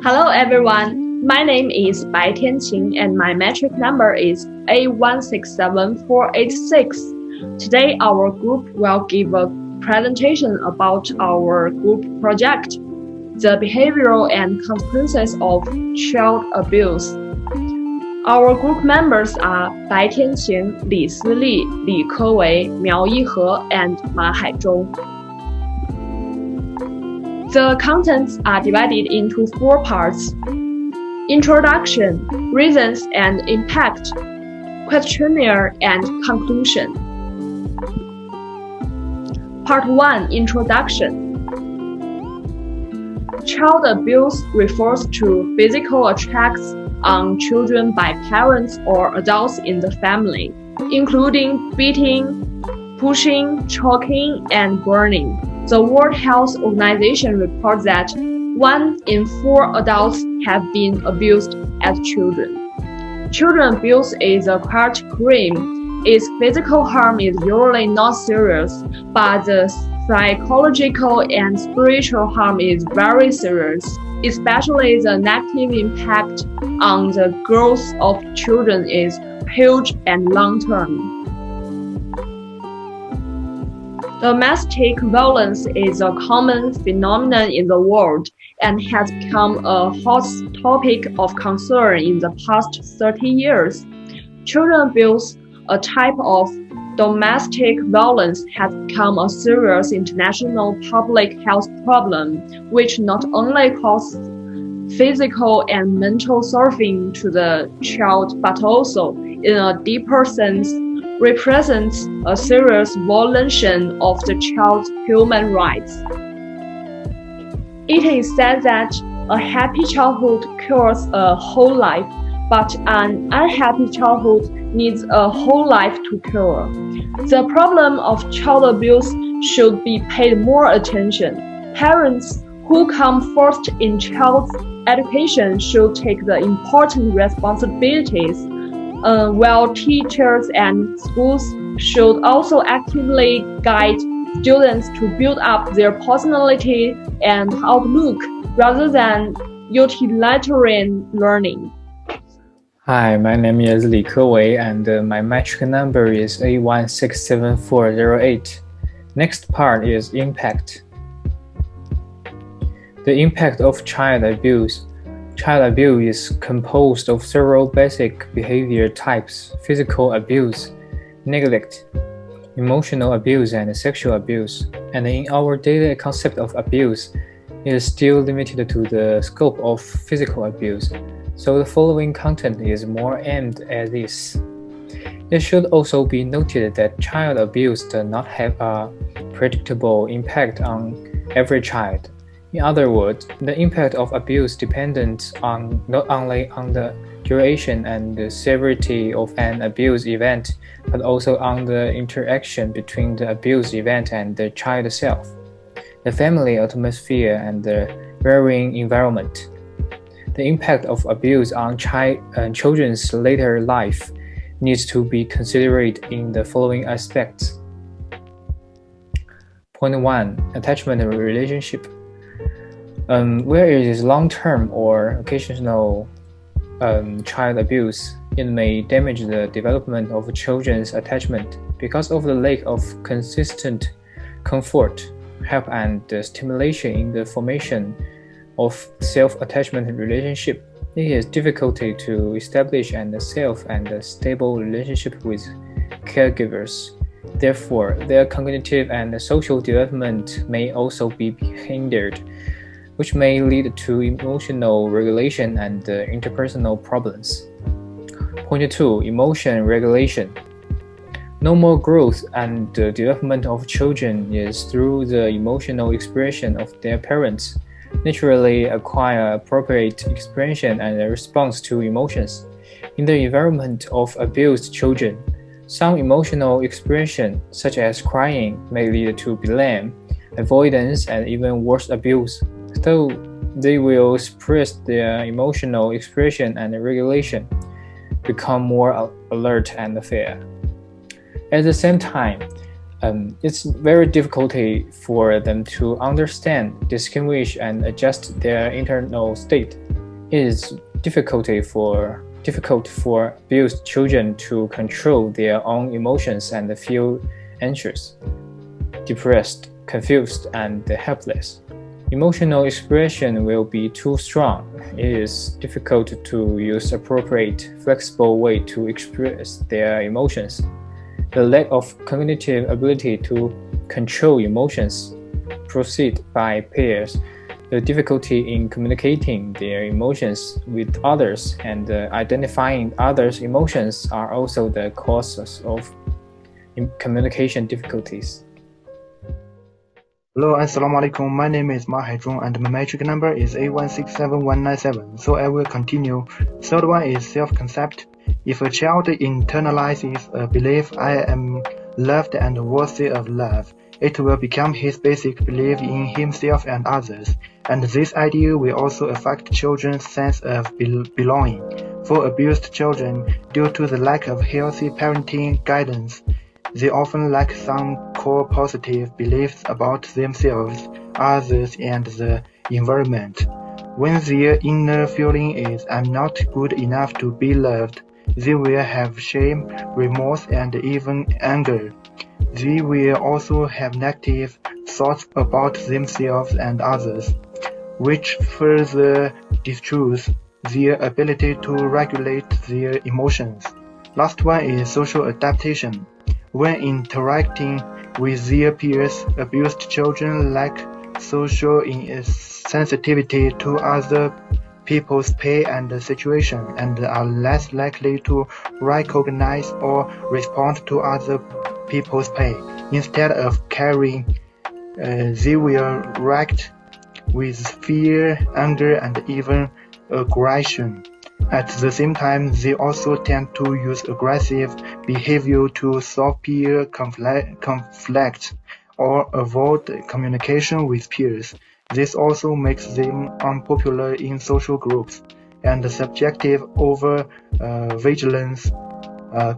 Hello everyone, my name is Bai Tianqing and my metric number is A167486. Today our group will give a presentation about our group project, the behavioral and consequences of child abuse. Our group members are Bai Tianqing, Li Sili, Li Kewei, Miao Yihe, and Ma Haizhong. The contents are divided into 4 parts: introduction, reasons and impact, questionnaire, and conclusion. Part 1, Introduction. Child abuse refers to physical attacks on children by parents or adults in the family, including beating, pushing, choking, and burning. The World Health Organization reports that 1 in 4 adults have been abused as children. Children abuse is a quite crime. Its physical harm is usually not serious, but the psychological and spiritual harm is very serious, especially the negative impact on the growth of children is huge and long-term. Domestic violence is a common phenomenon in the world and has become a hot topic of concern in the past 30 years. Children abuse, a type of domestic violence, has become a serious international public health problem, which not only causes physical and mental suffering to the child, but also, in a deeper sense, represents a serious violation of the child's human rights. It is said that a happy childhood cures a whole life, but an unhappy childhood needs a whole life to cure. The problem of child abuse should be paid more attention. Parents who come first in child's education should take the important responsibilities, while teachers and schools should also actively guide students to build up their personality and outlook rather than utilitarian learning. Hi, my name is Li Kewei and my metric number is A167408. Next part is impact. The impact of child abuse. Child abuse is composed of several basic behavior types: physical abuse, neglect, emotional abuse, and sexual abuse. And in our daily concept of abuse, it is still limited to the scope of physical abuse, so the following content is more aimed at this. It should also be noted that child abuse does not have a predictable impact on every child. In other words, the impact of abuse depends not only on the duration and the severity of an abuse event, but also on the interaction between the abuse event and the child itself, the family atmosphere, and the varying environment. The impact of abuse on children's later life needs to be considered in the following aspects. Point 1. Attachment relationship. Where it is long-term or occasional child abuse, it may damage the development of children's attachment because of the lack of consistent comfort, help, and stimulation in the formation of self-attachment relationship. It is difficult to establish a safe and stable relationship with caregivers. Therefore, their cognitive and social development may also be hindered, which may lead to emotional regulation and interpersonal problems. Point 2. Emotion regulation. Normal growth and development of children is through the emotional expression of their parents. Naturally acquire appropriate expression and response to emotions. In the environment of abused children, some emotional expression, such as crying, may lead to blame, avoidance, and even worse abuse. So they will suppress their emotional expression and regulation, become more alert and fair. At the same time, it's very difficult for them to understand, distinguish, and adjust their internal state. It is difficult for abused children to control their own emotions and feel anxious, depressed, confused, and helpless. Emotional expression will be too strong. It is difficult to use appropriate, flexible way to express their emotions. The lack of cognitive ability to control emotions proceed by peers. The difficulty in communicating their emotions with others and identifying others' emotions are also the causes of communication difficulties. Hello, Assalamu alaikum. My name is Ma Haizhong and my metric number is A167197. So I will continue. Third one is self-concept. If a child internalizes a belief, I am loved and worthy of love, it will become his basic belief in himself and others. And this idea will also affect children's sense of belonging. For abused children, due to the lack of healthy parenting guidance, they often lack some core positive beliefs about themselves, others, and the environment. When their inner feeling is "I'm not good enough to be loved," they will have shame, remorse, and even anger. They will also have negative thoughts about themselves and others, which further destroys their ability to regulate their emotions. Last one is social adaptation. When interacting with their peers, abused children lack social sensitivity to other people's pain and situation and are less likely to recognize or respond to other people's pain. Instead of caring, they will react with fear, anger, and even aggression. At the same time, they also tend to use aggressive behavior to solve peer conflict or avoid communication with peers. This also makes them unpopular in social groups, and subjective over-vigilance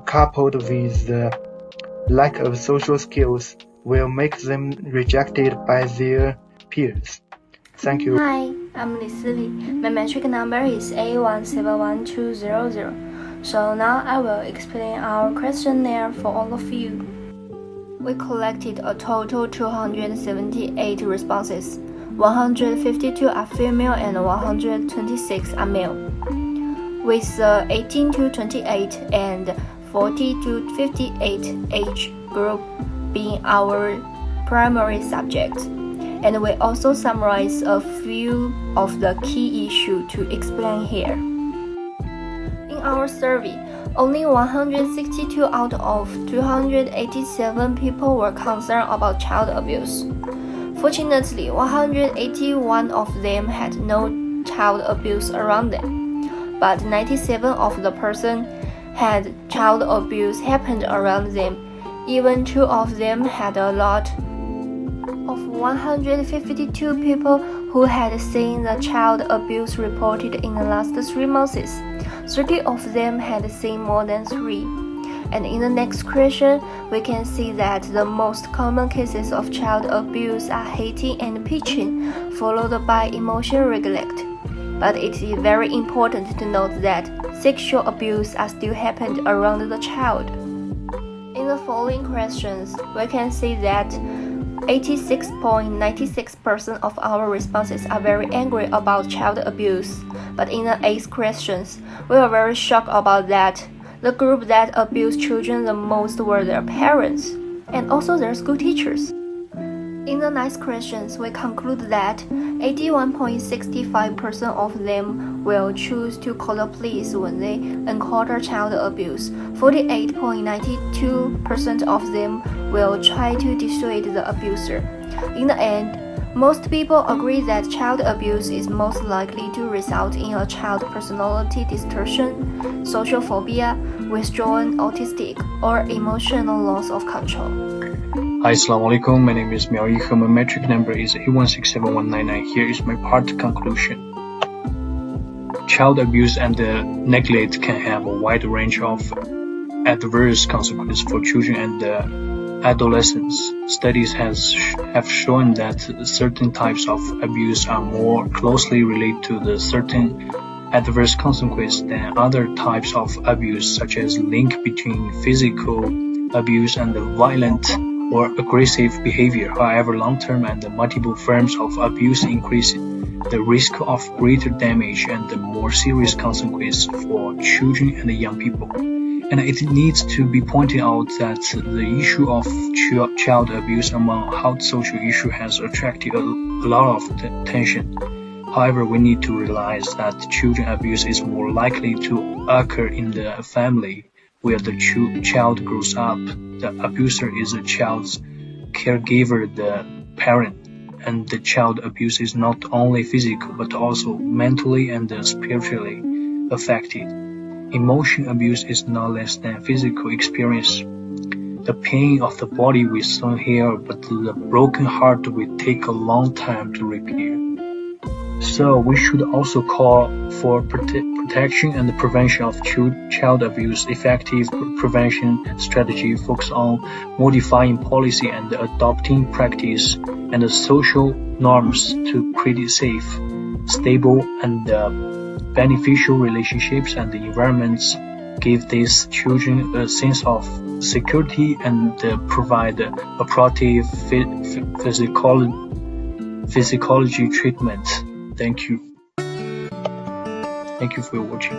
coupled with the lack of social skills will make them rejected by their peers. Thank you. Hi, I'm Lisili. My metric number is A171200. So now I will explain our questionnaire for all of you. We collected a total 278 responses. 152 are female and 126 are male. With 18 to 28 and 40 to 58 age group being our primary subject. And we also summarize a few of the key issues to explain here. In our survey, only 162 out of 287 people were concerned about child abuse. Fortunately, 181 of them had no child abuse around them, but 97 of the person had child abuse happened around them. Even 2 of them had a lot. Of 152 people who had seen the child abuse reported in the last 3 months, 30 of them had seen more than 3. And in the next question, we can see that the most common cases of child abuse are hating and pitching, followed by emotion neglect. But it is very important to note that sexual abuse are still happening around the child. In the following questions, we can see that 86.96% of our responses are very angry about child abuse. But in the 8th questions, we are very shocked about that. The group that abused children the most were their parents and also their school teachers. In the 9th questions, we conclude that 81.65% of them will choose to call the police when they encounter child abuse. 48.92% of them will try to dissuade the abuser. In the end, most people agree that child abuse is most likely to result in a child personality distortion, social phobia, withdrawn autistic, or emotional loss of control. Hi, Assalamu alaikum. My name is Miao Yihe. My metric number is A167199. Here is my part conclusion. Child abuse and neglect can have a wide range of adverse consequences for children and adolescents. Studies have shown that certain types of abuse are more closely related to the certain adverse consequences than other types of abuse, such as link between physical abuse and violent or aggressive behavior. However, long-term and multiple forms of abuse increase the risk of greater damage and the more serious consequences for children and young people. And it needs to be pointed out that the issue of child abuse among hot social issue has attracted a lot of attention. However, we need to realize that children abuse is more likely to occur in the family where the child grows up. The abuser is a child's caregiver, the parent, and the child abuse is not only physical but also mentally and spiritually affected. Emotion abuse is no less than physical experience. The pain of the body will soon heal, but the broken heart will take a long time to repair. So we should also call for protection and prevention of child abuse. Effective prevention strategy focus on modifying policy and adopting practice and social norms to create safe, stable, and beneficial relationships and environments, give these children a sense of security, and provide appropriate physiology treatment. Thank you. Thank you for watching.